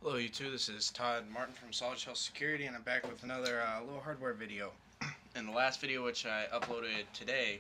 Hello YouTube, this is Todd Martin from Solid Shell Security, and I'm back with another little hardware video. In the last video, which I uploaded today,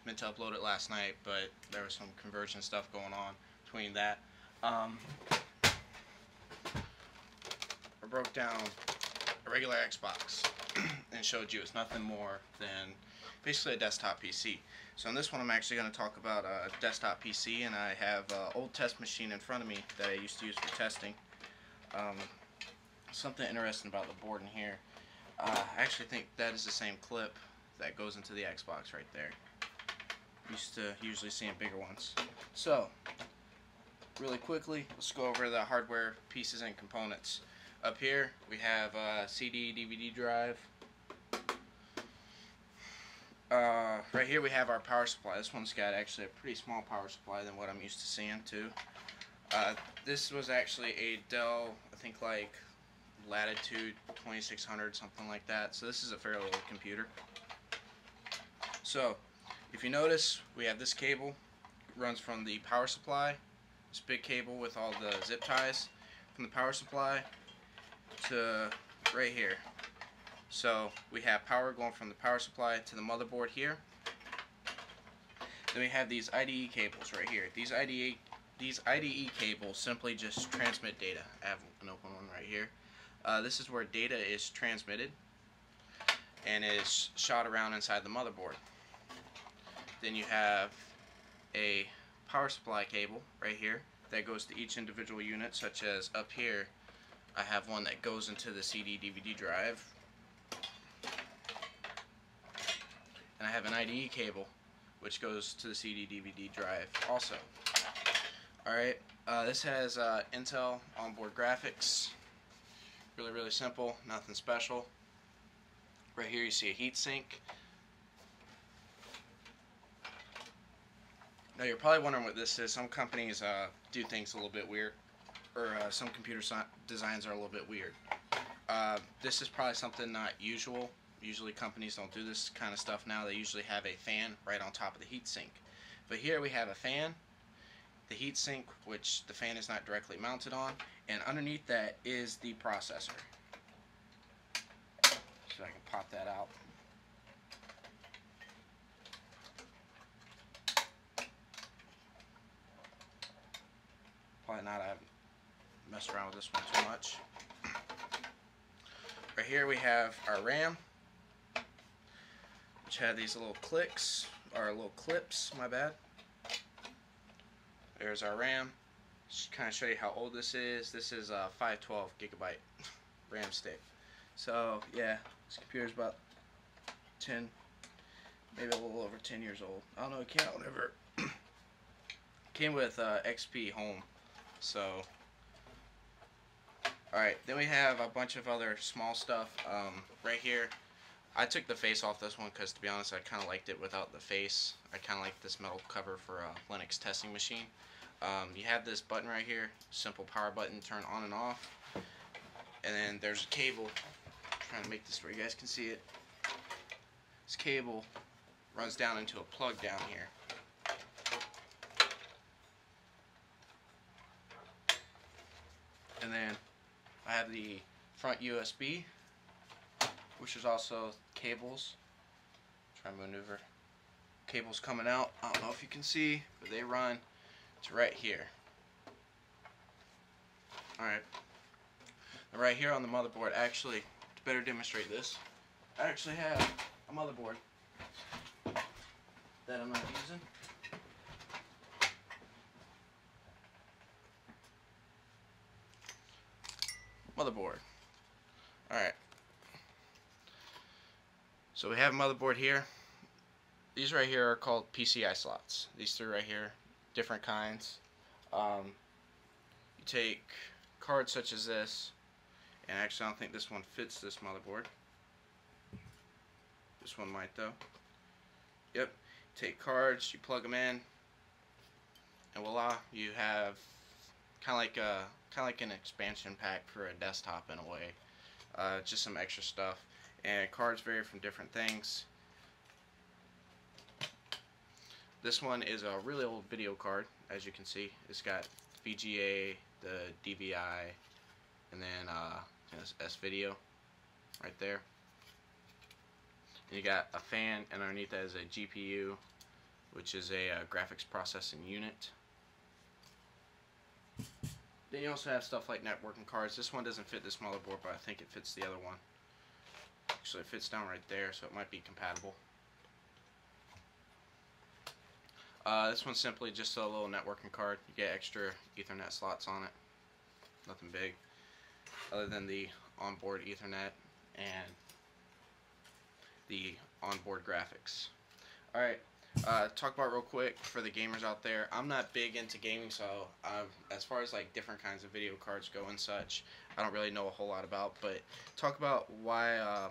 meant to upload it last night, but there was some conversion stuff going on between that. I broke down a regular Xbox and showed you it's nothing more than basically a desktop PC. So in this one I'm actually going to talk about a desktop PC, and I have an old test machine in front of me that I used to use for testing. Something interesting about the board in here, I actually think that is the same clip that goes into the Xbox right there. Used to usually seeing bigger ones. So really quickly, let's go over the hardware pieces and components. Up here we have a CD DVD drive. Right here we have our power supply. This one's got actually a pretty small power supply than what I'm used to seeing too. This was actually a Dell, I think like Latitude 2600, something like that. So this is a fairly old computer. So if you notice, we have this cable. It runs from the power supply, this big cable with all the zip ties, from the power supply to right here. So we have power going from the power supply to the motherboard here. Then we have these IDE cables right here. These IDE cables simply just transmit data. I have an open one right here. This is where data is transmitted and is shot around inside the motherboard. Then you have a power supply cable right here that goes to each individual unit, such as up here I have one that goes into the CD DVD drive, and I have an IDE cable which goes to the CD DVD drive also. Alright, this has Intel onboard graphics. Really simple, nothing special. Right here you see a heatsink. Now you're probably wondering what this is. Some companies do things a little bit weird, or some computer designs are a little bit weird. This is probably something not usual. Usually companies don't do this kind of stuff now. They usually have a fan right on top of the heatsink. But here we have a fan, the heatsink, which the fan is not directly mounted on, and underneath that is the processor. So I can pop that out. Probably not, I haven't messed around with this one too much. Right here we have our RAM, which had these little clicks, or little clips, my bad. There's our RAM. Just kind of show you how old this is. This is a 512 gigabyte RAM stick. So yeah, this computer's about 10, maybe a little over 10 years old. I don't know, it came out whenever. Came with XP Home. So alright, then we have a bunch of other small stuff. Right here, I took the face off this one because, to be honest, I kind of liked it without the face. I kind of like this metal cover for a Linux testing machine. You have this button right here, simple power button, turn on and off. And then there's a cable. I'm trying to make this where you guys can see it. This cable runs down into a plug down here. And then I have the front USB, which is also cables. Try and maneuver. Cables coming out. I don't know if you can see, but they run to right here. Alright. Right here on the motherboard, actually, to better demonstrate this, I actually have a motherboard that I'm not using. Motherboard. Alright. So we have a motherboard here. These right here are called PCI slots. These three right here, different kinds. You take cards such as this, and actually I don't think this one fits this motherboard. This one might though. Yep. Take cards, you plug them in, and voila, you have kind of like an expansion pack for a desktop in a way. Just some extra stuff, and cards vary from different things. This one is a really old video card, as you can see. It's got VGA, the DVI, and then S video right there. And you got a fan, and underneath that is a GPU, which is a graphics processing unit. Then you also have stuff like networking cards. This one doesn't fit this motherboard, but I think it fits the other one. Actually, it fits down right there, so it might be compatible. This one's simply just a little networking card. You get extra Ethernet slots on it. Nothing big, other than the onboard Ethernet and the onboard graphics. Alright, talk about real quick for the gamers out there. I'm not big into gaming, so as far as like different kinds of video cards go and such, I don't really know a whole lot about. But talk about why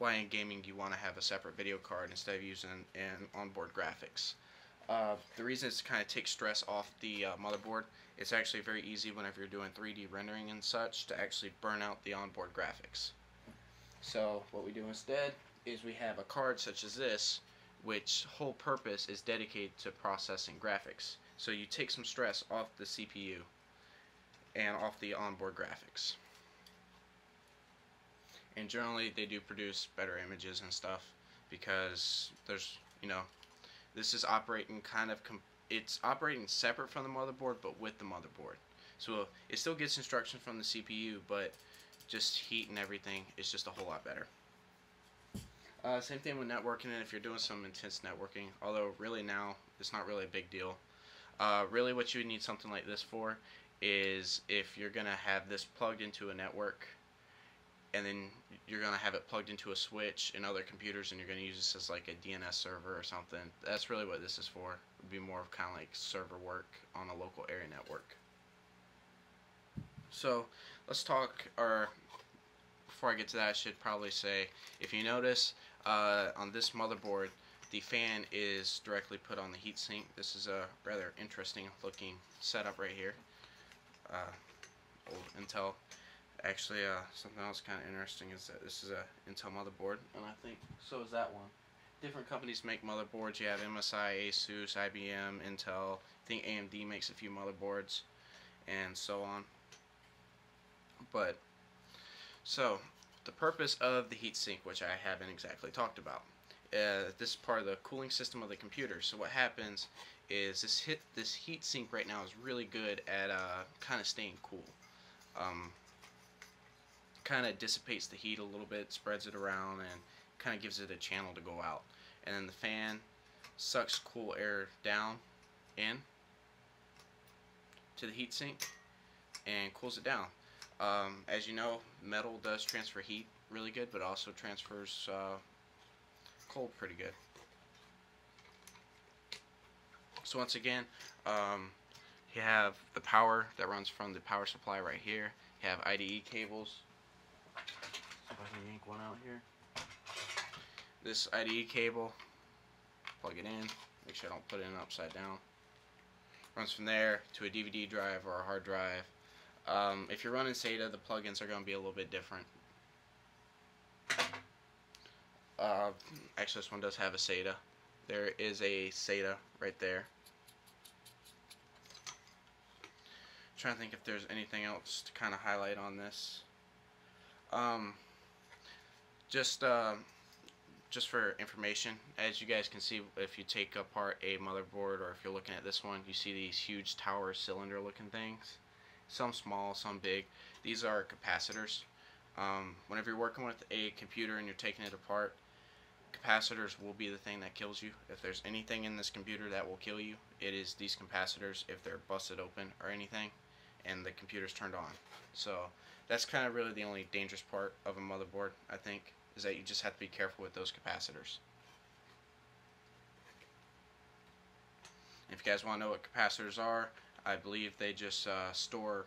in gaming you want to have a separate video card instead of using an onboard graphics. The reason is to kind of take stress off the motherboard. It's actually very easy whenever you're doing 3D rendering and such to actually burn out the onboard graphics. So what we do instead is we have a card such as this, which whole purpose is dedicated to processing graphics. So you take some stress off the CPU and off the onboard graphics. And generally they do produce better images and stuff because there's, this is operating it's operating separate from the motherboard but with the motherboard. So it still gets instructions from the CPU, but just heat and everything is just a whole lot better. Same thing with networking, and if you're doing some intense networking, although really now it's not really a big deal. Really what you would need something like this for is if you're going to have this plugged into a network and then you're going to have it plugged into a switch in other computers and you're going to use this as like a DNS server or something. That's really what this is for. It would be more of kind of like server work on a local area network. So let's talk, or before I get to that I should probably say, if you notice on this motherboard the fan is directly put on the heatsink. This is a rather interesting looking setup right here. Old Intel. Actually, something else kind of interesting is that this is a Intel motherboard, and I think so is that one. Different companies make motherboards. You have MSI, Asus, IBM, Intel. I think AMD makes a few motherboards, and so on. But so the purpose of the heatsink, which I haven't exactly talked about, this is part of the cooling system of the computer. So what happens is this heatsink right now is really good at kind of staying cool. Kind of dissipates the heat a little bit, spreads it around, and kind of gives it a channel to go out. And then the fan sucks cool air down in to the heatsink and cools it down. As you know, metal does transfer heat really good, but also transfers cold pretty good. So once again, you have the power that runs from the power supply right here. You have IDE cables. See if I can yank one out here. This IDE cable, plug it in, make sure I don't put it in upside down. Runs from there to a DVD drive or a hard drive. If you're running SATA, the plugins are going to be a little bit different. Actually, this one does have a SATA. There is a SATA right there. Trying to think if there's anything else to kind of highlight on this. Just for information, as you guys can see, if you take apart a motherboard, or if you're looking at this one, you see these huge tower cylinder looking things. Some small, some big. These are capacitors. Whenever you're working with a computer and you're taking it apart, capacitors will be the thing that kills you. If there's anything in this computer that will kill you, it is these capacitors if they're busted open or anything and the computer's turned on. So that's kind of really the only dangerous part of a motherboard, I think, is that you just have to be careful with those capacitors. If you guys want to know what capacitors are, I believe they just store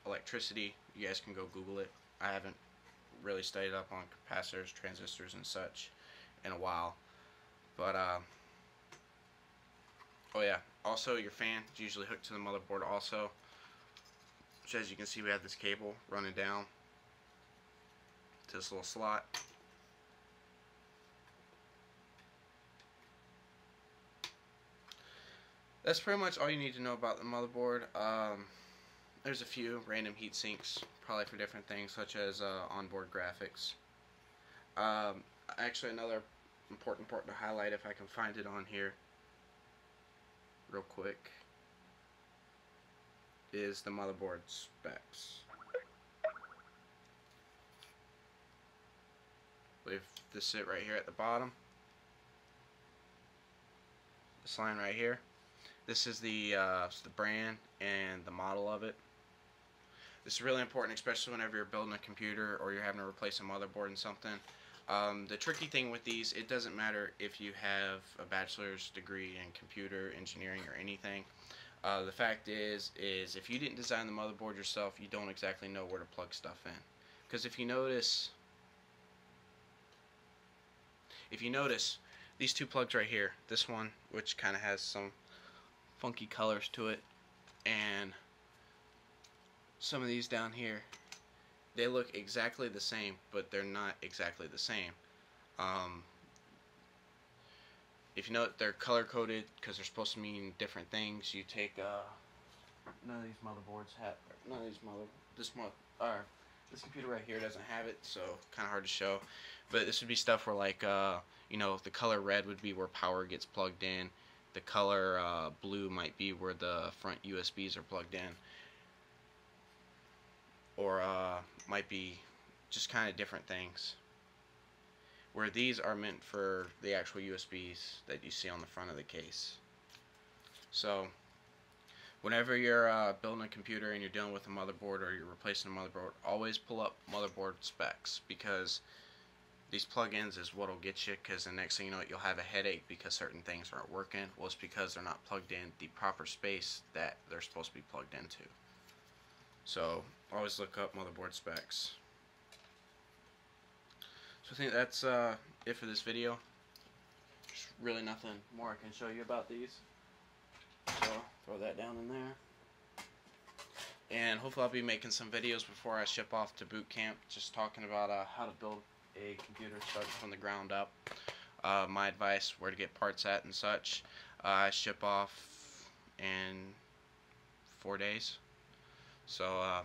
electricity. You guys can go Google it. I haven't really studied up on capacitors, transistors, and such in a while. But, oh yeah, also your fan is usually hooked to the motherboard also. Which, as you can see, we have this cable running down to this little slot. That's pretty much all you need to know about the motherboard. there's a few random heat sinks, probably for different things such as onboard graphics. Actually, another important part to highlight, if I can find it on here real quick, is the motherboard specs. We've this sit right here at the bottom. This line right here. This is the brand and the model of it. This is really important, especially whenever you're building a computer or you're having to replace a motherboard and something. The tricky thing with these, it doesn't matter if you have a bachelor's degree in computer engineering or anything. The fact is if you didn't design the motherboard yourself, you don't exactly know where to plug stuff in. Because if you notice these two plugs right here, this one, which kind of has some funky colors to it, and some of these down here, they look exactly the same, but they're not exactly the same. If you know they're color coded because they're supposed to mean different things. You take none of these motherboards have this computer right here doesn't have it, so kind of hard to show. But this would be stuff where, like, you know, the color red would be where power gets plugged in. The color blue might be where the front USBs are plugged in, or might be just kind of different things. Where these are meant for the actual USBs that you see on the front of the case. So whenever you're building a computer and you're dealing with a motherboard or you're replacing a motherboard, always pull up motherboard specs, because these plugins is what'll get you, because the next thing you know, you'll have a headache because certain things aren't working. Well, it's because they're not plugged in the proper space that they're supposed to be plugged into. So always look up motherboard specs. So I think that's it for this video. There's really nothing more I can show you about these. So throw that down in there. And hopefully I'll be making some videos before I ship off to boot camp, just talking about how to build a computer starting from the ground up. My advice, where to get parts at and such. I ship off in 4 days. So